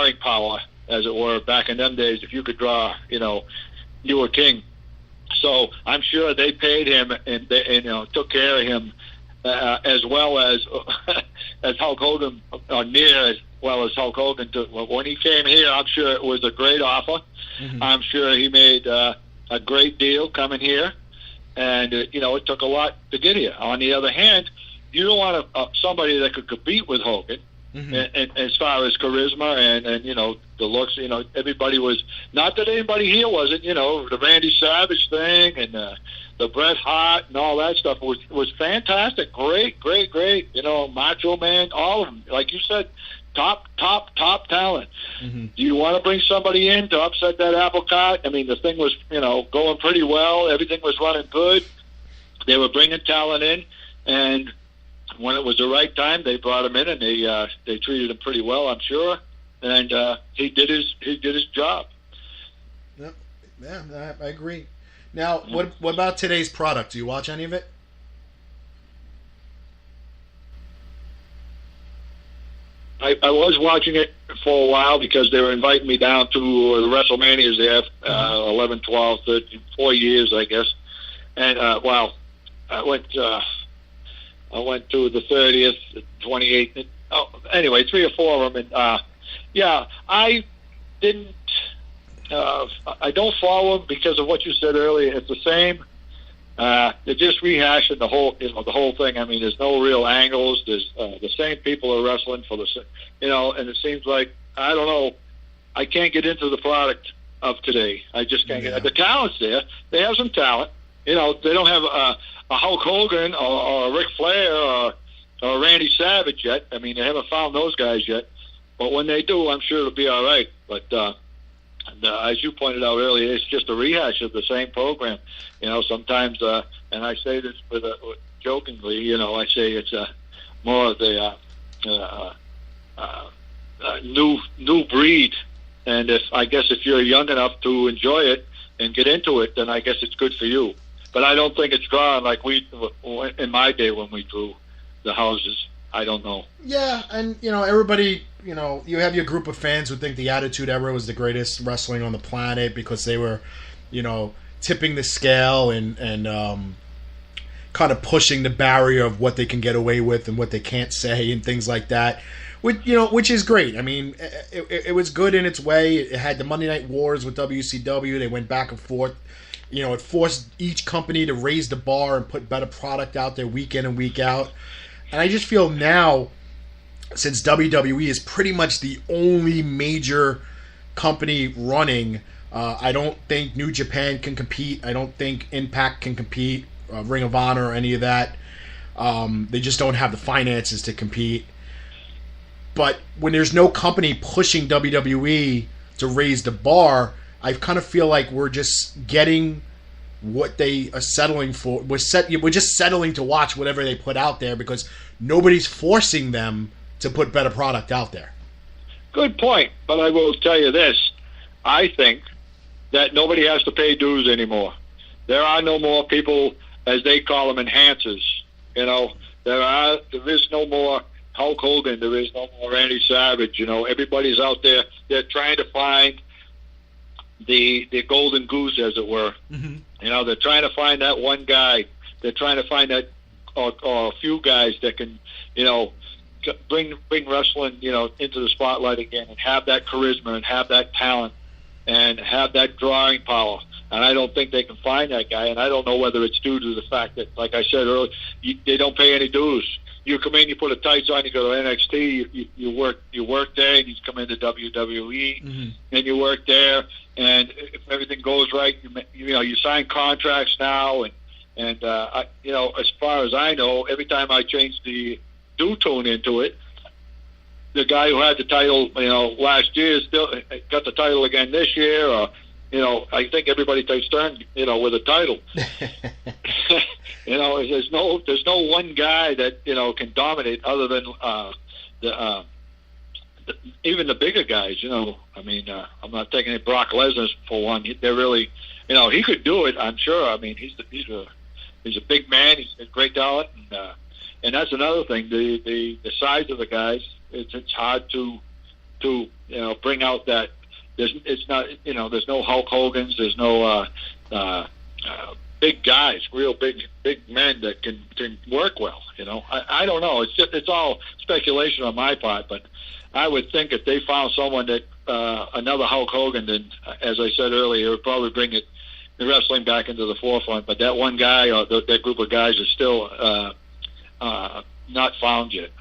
drawing power, as it were. Back in them days, if you could draw, you were king. So I'm sure they paid him and took care of him as well as as Hulk Hogan, or near as well as Hulk Hogan. When he came here, I'm sure it was a great offer. Mm-hmm. I'm sure he made a great deal coming here, and it took a lot to get here. On the other hand, you don't want somebody that could compete with Hogan. Mm-hmm. And as far as charisma and the looks, everybody was, not that anybody here wasn't, the Randy Savage thing and the Bret Hart and all that stuff was fantastic, great, Macho Man, all of them, like you said, top talent. Mm-hmm. Do you want to bring somebody in to upset that apple cart? I mean, the thing was, going pretty well, everything was running good. They were bringing talent in, and when it was the right time, they brought him in, and they treated him pretty well, I'm sure. And he did his job. Yep. Yeah, I agree. Now, what about today's product? Do you watch any of it? I was watching it for a while because they were inviting me down to the WrestleManias there, 11, 12, 13, 4 years, I guess. And, I went to the 30th, 28th. Anyway, 3 or 4 of them. And I didn't. I don't follow them because of what you said earlier. It's the same. They're just rehashing the whole thing. I mean, there's no real angles. There's the same people are wrestling for the, and it seems like, I don't know. I can't get into the product of today. I just can't get. The talent's there. They have some talent. They don't have a Hulk Hogan or a Ric Flair or Randy Savage yet. I mean, they haven't found those guys yet. But when they do, I'm sure it'll be all right. But as you pointed out earlier, it's just a rehash of the same program. Sometimes, and I say this jokingly, I say it's more of the new breed. And if you're young enough to enjoy it and get into it, then I guess it's good for you. But I don't think it's drawn like we in my day when we drew the houses. I don't know. Yeah, and everybody, you have your group of fans who think the Attitude Era was the greatest wrestling on the planet because they were, tipping the scale and kind of pushing the barrier of what they can get away with and what they can't say and things like that. Which is great. I mean, it was good in its way. It had the Monday Night Wars with WCW. They went back and forth. It forced each company to raise the bar and put better product out there week in and week out. And I just feel now, since WWE is pretty much the only major company running, I don't think New Japan can compete. I don't think Impact can compete, Ring of Honor, or any of that. They just don't have the finances to compete. But when there's no company pushing WWE to raise the bar, I kind of feel like we're just getting what they are settling for. We're just settling to watch whatever they put out there because nobody's forcing them to put better product out there. Good point. But I will tell you this. I think that nobody has to pay dues anymore. There are no more people, as they call them, enhancers. There is no more Hulk Hogan. There is no more Randy Savage. Everybody's out there. They're trying to find the golden goose, as it were. Mm-hmm. They're trying to find that one guy. They're trying to find that or a few guys that can, bring wrestling, into the spotlight again and have that charisma and have that talent and have that drawing power. And I don't think they can find that guy. And I don't know whether it's due to the fact that, like I said earlier, they don't pay any dues. You come in, you put a tights on, you go to NXT, you work there, and you come into WWE, mm-hmm. and you work there. And if everything goes right, you sign contracts now, and as far as I know, every time I change the do tune into it, the guy who had the title, last year still got the title again this year, or I think everybody takes turns, with a title. There's no one guy that can dominate other than even the bigger guys. I'm not taking it Brock Lesnar for one. They're really, he could do it. I'm sure. I mean, he's a big man. He's a great talent, and that's another thing. The size of the guys. It's hard to bring out that it's not, there's no Hulk Hogan's, there's no big guys, real big men that can work well. I don't know. It's all speculation on my part, but I would think if they found someone that another Hulk Hogan, then as I said earlier, it would probably bring the wrestling back into the forefront. But that one guy or that group of guys is still not found yet.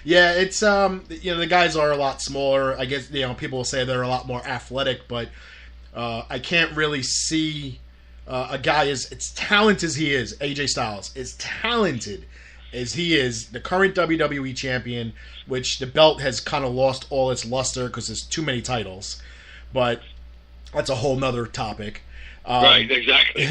Yeah, it's the guys are a lot smaller. I guess people will say they're a lot more athletic, but I can't really see a guy as talented as he is. AJ Styles, as talented as he is, the current WWE champion, which the belt has kind of lost all its luster because there's too many titles, but that's a whole nother topic. Right, exactly.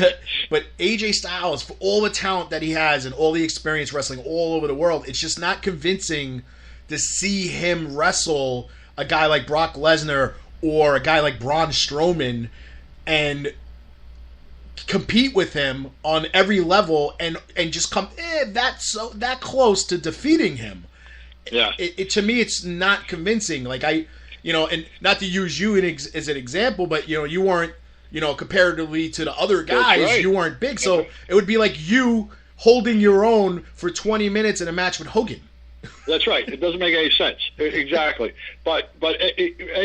But AJ Styles, for all the talent that he has and all the experience wrestling all over the world, it's just not convincing to see him wrestle a guy like Brock Lesnar or a guy like Braun Strowman and compete with him on every level and just come that close to defeating him. Yeah. To me, it's not convincing. Like and not to use you as an example, but you weren't, comparatively to the other guys, right. You weren't big. So it would be like you holding your own for 20 minutes in a match with Hogan. That's right. It doesn't make any sense. Exactly. But what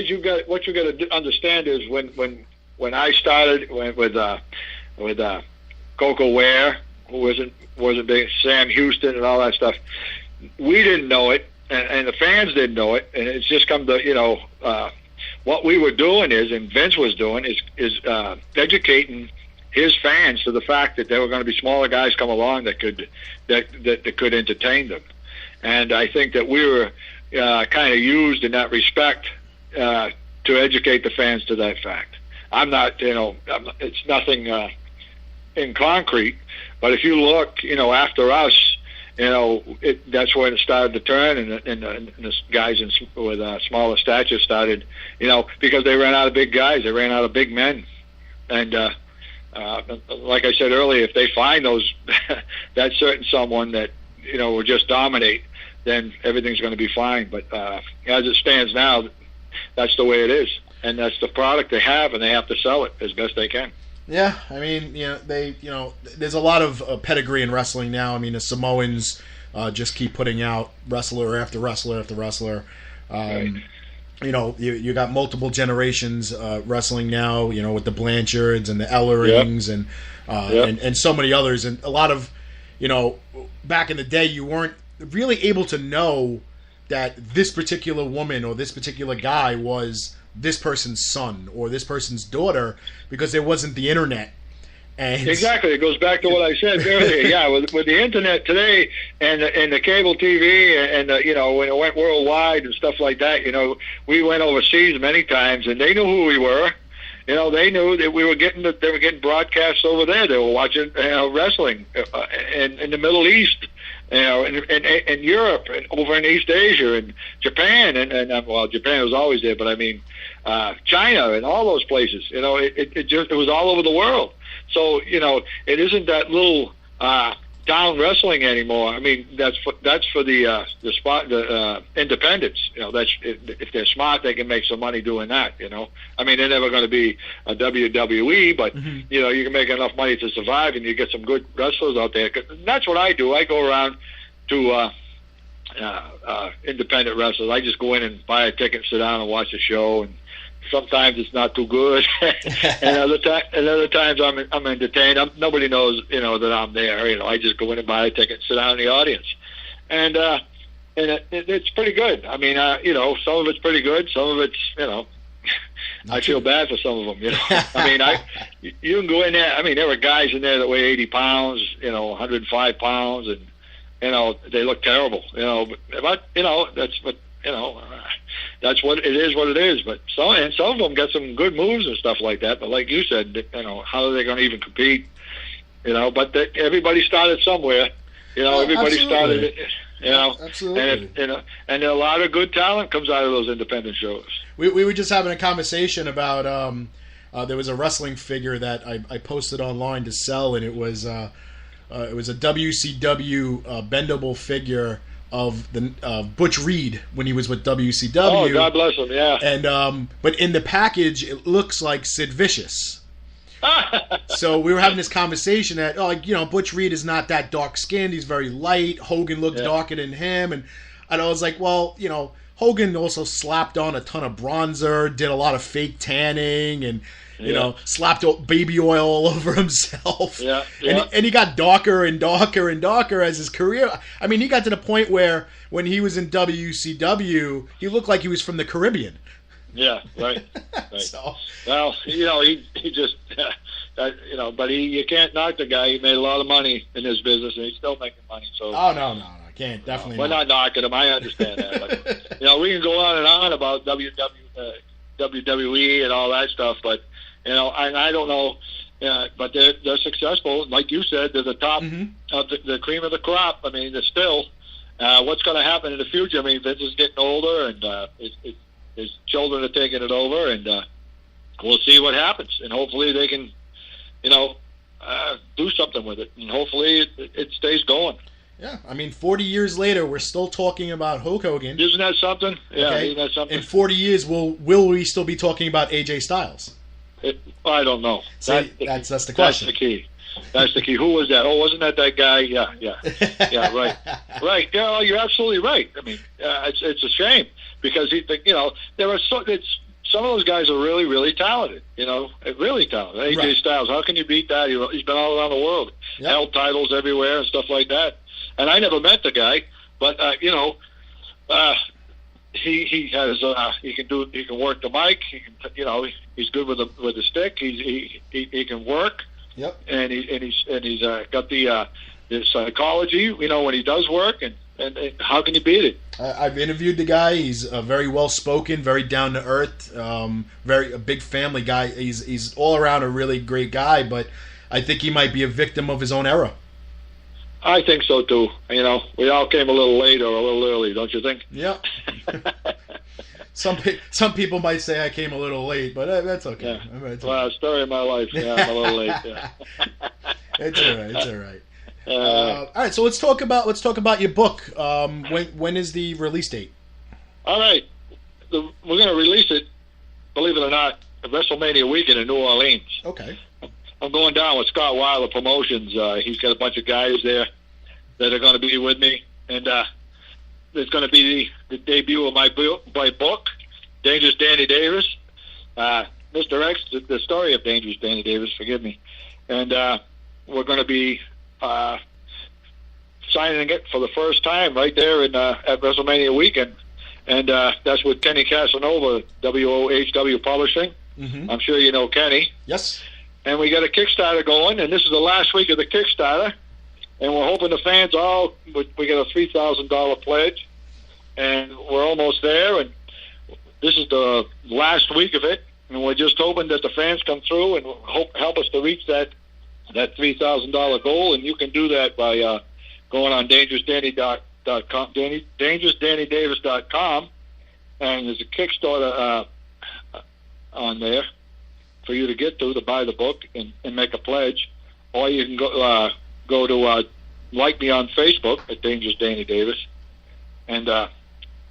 you got to understand is when I started with Coco Ware, who wasn't big, Sam Houston and all that stuff, we didn't know it, and the fans didn't know it, and it's just come to what we were doing and Vince was doing is educating his fans to the fact that there were going to be smaller guys come along that could entertain them, and I think that we were kind of used in that respect to educate the fans to that fact. I'm not, it's nothing in concrete, but if you look, after us, that's when it started to turn, and the guys with smaller stature started, because they ran out of big guys, they ran out of big men, and like I said earlier, if they find that certain someone that will just dominate, then everything's going to be fine. But as it stands now, that's the way it is, and that's the product they have, and they have to sell it as best they can. Yeah, I mean, there's a lot of pedigree in wrestling now. I mean, the Samoans just keep putting out wrestler after wrestler after wrestler. Right. You got multiple generations wrestling now. With the Blanchards and the Ellerings and so many others, and a lot of back in the day, you weren't really able to know that this particular woman or this particular guy was this person's son or this person's daughter because there wasn't the internet. And exactly, it goes back to what I said earlier. Yeah, with the internet today and the cable TV and when it went worldwide and stuff like that, we went overseas many times and they knew who we were. They knew that they were getting broadcasts over there. They were watching wrestling in the Middle East, in Europe, and over in East Asia, and Japan, and well, Japan was always there, but I mean China and all those places. It was all over the world. So it isn't that little down wrestling anymore. I mean, that's for the independents. If they're smart, they can make some money doing that. I mean, they're never going to be a WWE, but you can make enough money to survive, and you get some good wrestlers out there. And that's what I do. I go around to independent wrestlers. I just go in and buy a ticket, sit down, and watch a show. And sometimes it's not too good, and other times I'm entertained. Nobody knows, that I'm there. I just go in and buy a ticket, sit down in the audience, and it's pretty good. I mean, some of it's pretty good, some of it's, I feel bad for some of them. I mean, you can go in there. I mean, there were guys in there that weigh 80 pounds, 105 pounds, and they look terrible. But that's what it is. What it is. But some of them got some good moves and stuff like that. But like you said, how are they going to even compete? But everybody started somewhere. Everybody started it. Absolutely. And a lot of good talent comes out of those independent shows. We were just having a conversation about there was a wrestling figure that I posted online to sell, and it was a WCW bendable figure Butch Reed when he was with WCW. Oh, God bless him, yeah. And but in the package, it looks like Sid Vicious. So we were having this conversation that, Butch Reed is not that dark skinned. He's very light. Hogan looked darker than him, and I was like, well, Hogan also slapped on a ton of bronzer, did a lot of fake tanning, and slapped baby oil all over himself. Yeah. And he got darker and darker and darker as his career. I mean, he got to the point where when he was in WCW, he looked like he was from the Caribbean. Yeah, right. So, well, he just, but you can't knock the guy. He made a lot of money in this business, and he's still making money. So. Oh, no, I can't. Definitely we're not knocking him. I understand that. But, we can go on and on about WWE and all that stuff, but, I don't know. But they're successful. Like you said, they're the top of the cream of the crop. I mean, they're still, what's going to happen in the future? I mean, Vince is getting older, and his children are taking it over, and we'll see what happens. And hopefully they can, do something with it, and hopefully it stays going. Yeah, I mean, 40 years later, we're still talking about Hulk Hogan. Isn't that something? Yeah, okay. Isn't that something? In 40 years, will we still be talking about AJ Styles? I don't know. See, that's the question. That's the key. Who was that? Oh, wasn't that guy? Yeah, right. Right. Yeah, you're absolutely right. I mean, it's a shame because there are some of those guys are really, really talented. Really talented. AJ Styles. How can you beat that? He's been all around the world, held titles everywhere and stuff like that. And I never met the guy, but he has he can work the mic. He can he's good with the stick. He can work. Yep. And he's got the psychology. When he does work, and how can you beat it? I've interviewed the guy. He's very well spoken, very down to earth, a big family guy. He's all around a really great guy, but I think he might be a victim of his own era. I think so too. We all came a little late or a little early, don't you think? Yeah. Some people might say I came a little late, but that's okay. Yeah. Well, story of my life. Yeah, I'm a little late. Yeah. It's all right. All right, so let's talk about your book. When is the release date? All right, we're going to release it. Believe it or not, at WrestleMania weekend in New Orleans. Okay. I'm going down with Scott Weiler Promotions. He's got a bunch of guys there that are going to be with me, and there's going to be the debut of my book, Dangerous Danny Davis, Mr. X, the story of Dangerous Danny Davis. Forgive me, and we're going to be signing it for the first time right there at WrestleMania weekend, and that's with Kenny Casanova, WOHW Publishing. Mm-hmm. I'm sure you know Kenny. Yes. And we got a Kickstarter going, and this is the last week of the Kickstarter, and we're hoping the fans we got a $3,000 pledge, and we're almost there, and this is the last week of it, and we're just hoping that the fans come through and help us to reach that $3,000 goal, and you can do that by going on dangerousdanny.com, dangerousdannydavis.com, and there's a Kickstarter on there for you to get to buy the book and make a pledge, or you can go to like me on Facebook at Dangerous Danny Davis, and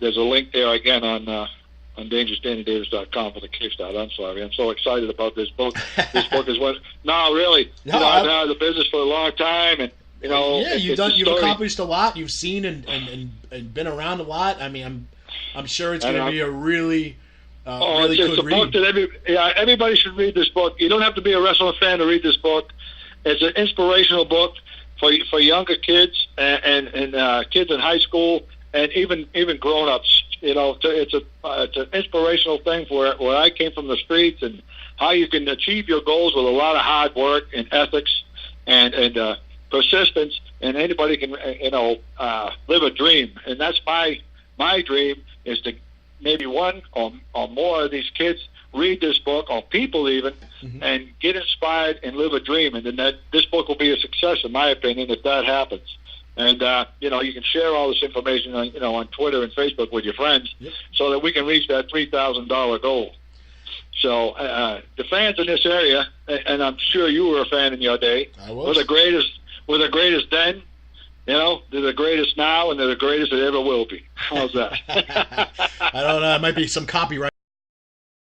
there's a link there again on dangerousdannydavis.com for the Kickstarter. I'm sorry, I'm so excited about this book. This book is what. No, really. No, I've had the business for a long time, and yeah, you've accomplished a lot. You've seen and been around a lot. I mean, I'm sure it's going to be a really. It's a book that everybody should read this book. You don't have to be a wrestling fan to read this book. It's an inspirational book for younger kids and kids in high school and even grown-ups. It's an inspirational thing where I came from the streets and how you can achieve your goals with a lot of hard work and ethics and persistence, and anybody can live a dream. And that's my dream is to maybe one or more of these kids read this book, or people even, and get inspired and live a dream. And then this book will be a success, in my opinion, if that happens. And, you can share all this information on Twitter and Facebook with your friends so that we can reach that $3,000 goal. So the fans in this area, and I'm sure you were a fan in your day, I was. We're the greatest then, You know, they're the greatest now, and they're the greatest that ever will be. How's that? I don't know. It might be some copyright